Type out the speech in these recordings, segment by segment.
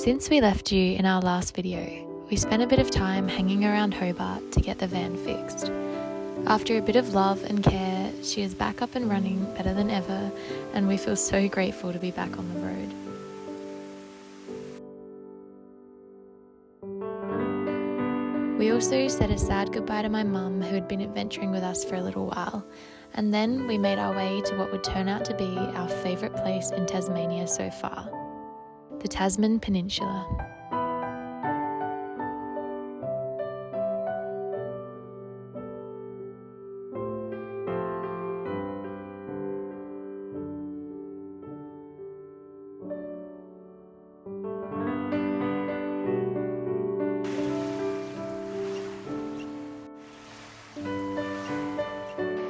Since we left you in our last video, we spent a bit of time hanging around Hobart to get the van fixed. After a bit of love and care, she is back up and running better than ever, and we feel so grateful to be back on the road. We also said a sad goodbye to my mum, who had been adventuring with us for a little while, and then we made our way to what would turn out to be our favourite place in Tasmania so far, the Tasman Peninsula.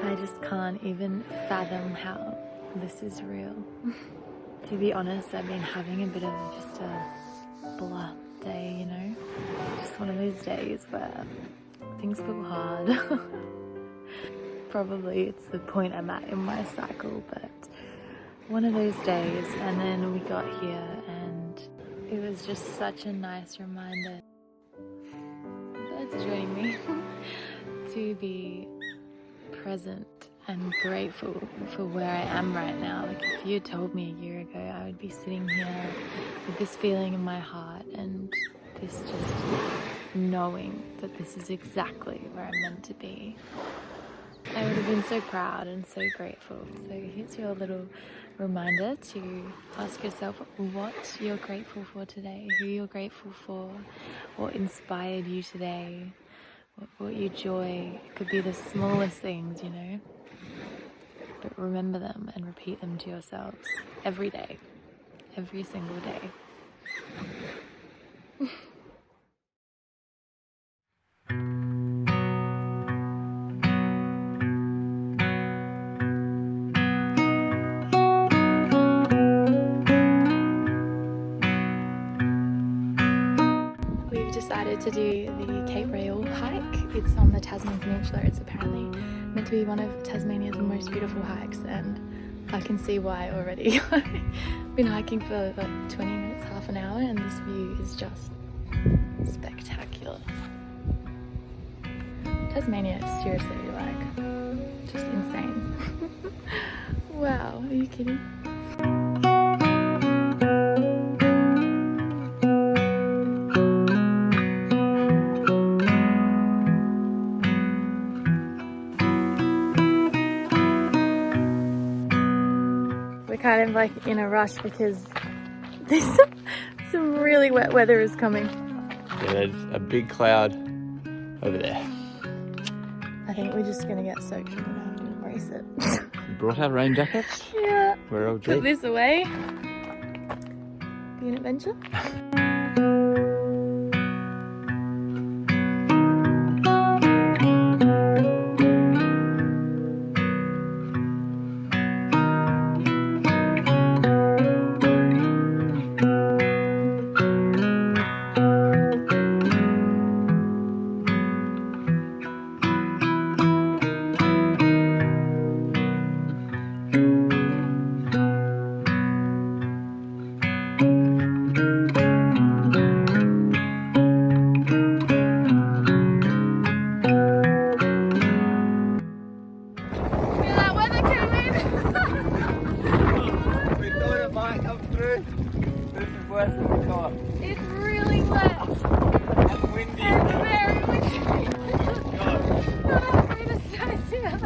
I just can't even fathom how this is real. To be honest, I've been having a bit of just a blah day, you know? Just one of those days where things feel hard. Probably it's the point I'm at in my cycle, but one of those days. And then we got here and it was just such a nice reminder. Birds are joining me. To be present and grateful for where I am right now. Like, if you had told me a year ago, I would be sitting here with this feeling in my heart and this just knowing that this is exactly where I'm meant to be. I would have been so proud and so grateful. So here's your little reminder to ask yourself what you're grateful for today, who you're grateful for, what inspired you today, what brought you joy. It could be the smallest things, you know, but remember them and repeat them to yourselves every day, every single day. We've decided to do the Cape Raoul hike. It's on the Tasman Peninsula. It's apparently meant to be one of Tasmania's most beautiful hikes, and I can see why already. I've been hiking for like 20 minutes, half an hour, and this view is just spectacular. Tasmania is seriously like just insane. Wow, are you kidding? Kind of like in a rush because there's some really wet weather is coming. Yeah, there's a big cloud over there. I think we're just gonna get soaked. We're gonna have to embrace it. We brought our rain jackets. Yeah. We're all Put dressed. this away. Be an adventure. It's really wet And windy. and very windy. Not happy to stay here.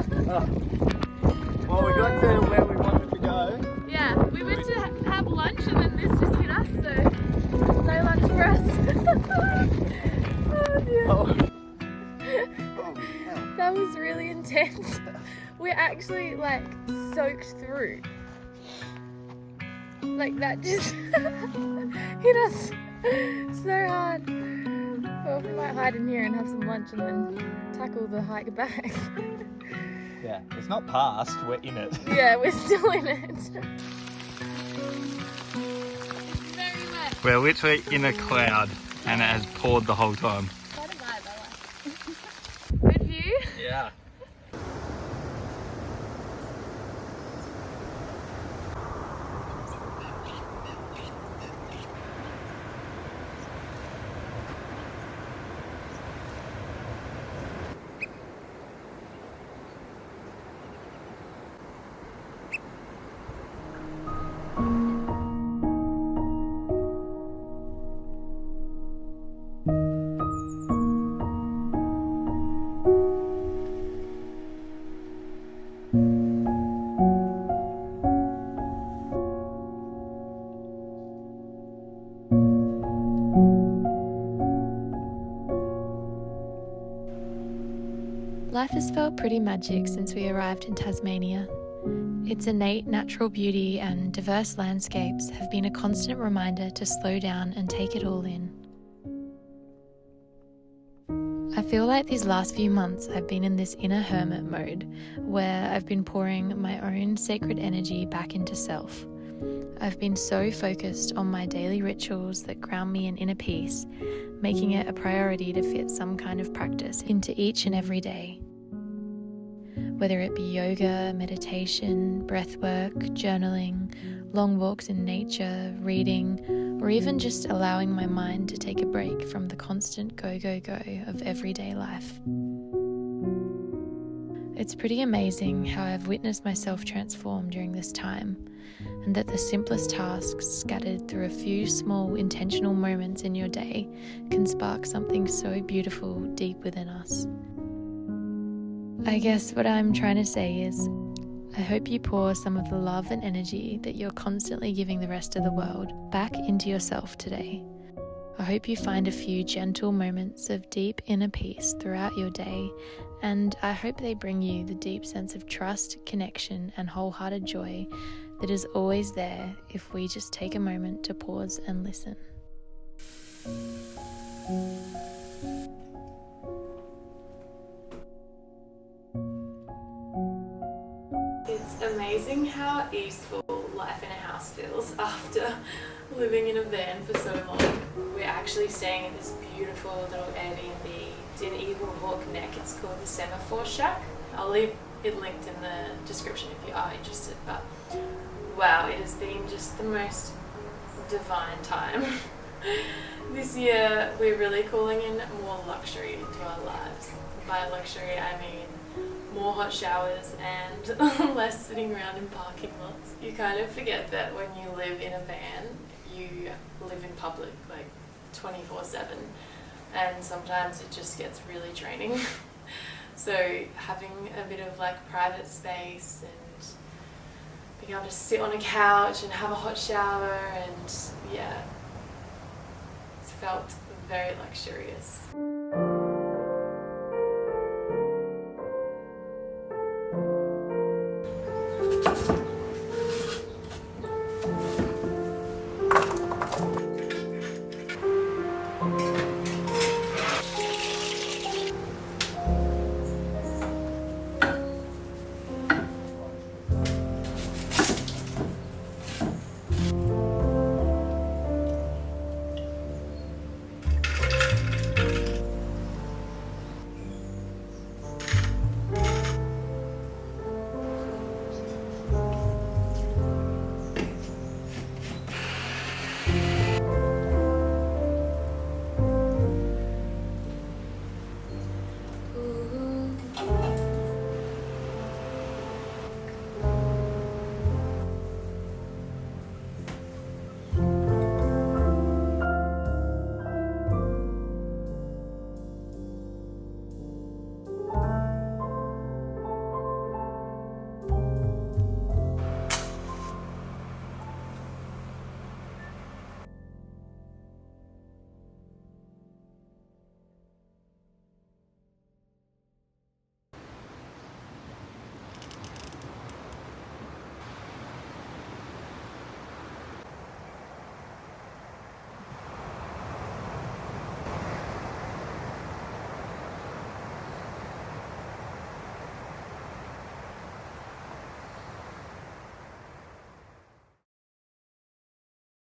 Well, we got to where we wanted to go. Yeah, we went to have lunch and then this just hit us, so no lunch for us. Oh dear. Oh. That was really intense. We're actually like soaked through. Like that just hit us so hard. Well, we might hide in here and have some lunch and then tackle the hike back. Yeah, it's not past, we're in it. Yeah, we're still in it. It's very wet. We're literally in a cloud and it has poured the whole time. Quite a vibe, I like. Good view? Yeah. Life has felt pretty magic since we arrived in Tasmania. Its innate natural beauty and diverse landscapes have been a constant reminder to slow down and take it all in. I feel like these last few months I've been in this inner hermit mode where I've been pouring my own sacred energy back into self. I've been so focused on my daily rituals that ground me in inner peace, making it a priority to fit some kind of practice into each and every day. Whether it be yoga, meditation, breathwork, journaling, long walks in nature, reading, or even just allowing my mind to take a break from the constant go, go, go of everyday life. It's pretty amazing how I've witnessed myself transform during this time, and that the simplest tasks scattered through a few small intentional moments in your day can spark something so beautiful deep within us. I guess what I'm trying to say is, I hope you pour some of the love and energy that you're constantly giving the rest of the world back into yourself today. I hope you find a few gentle moments of deep inner peace throughout your day, and I hope they bring you the deep sense of trust, connection, and wholehearted joy that is always there if we just take a moment to pause and listen. It's amazing how easeful life in a house feels after living in a van for so long. We're actually staying in this beautiful little Airbnb. It's in Eagle Hawk Neck. It's called the Semaphore Shack. I'll leave it linked in the description if you are interested. But wow, it has been just the most divine time. This year we're really calling in more luxury to our lives. By luxury I mean more hot showers and less sitting around in parking lots. You kind of forget that when you live in a van, you live in public like 24/7, and sometimes it just gets really draining. So having a bit of like private space and being able to sit on a couch and have a hot shower, and yeah, it's felt very luxurious.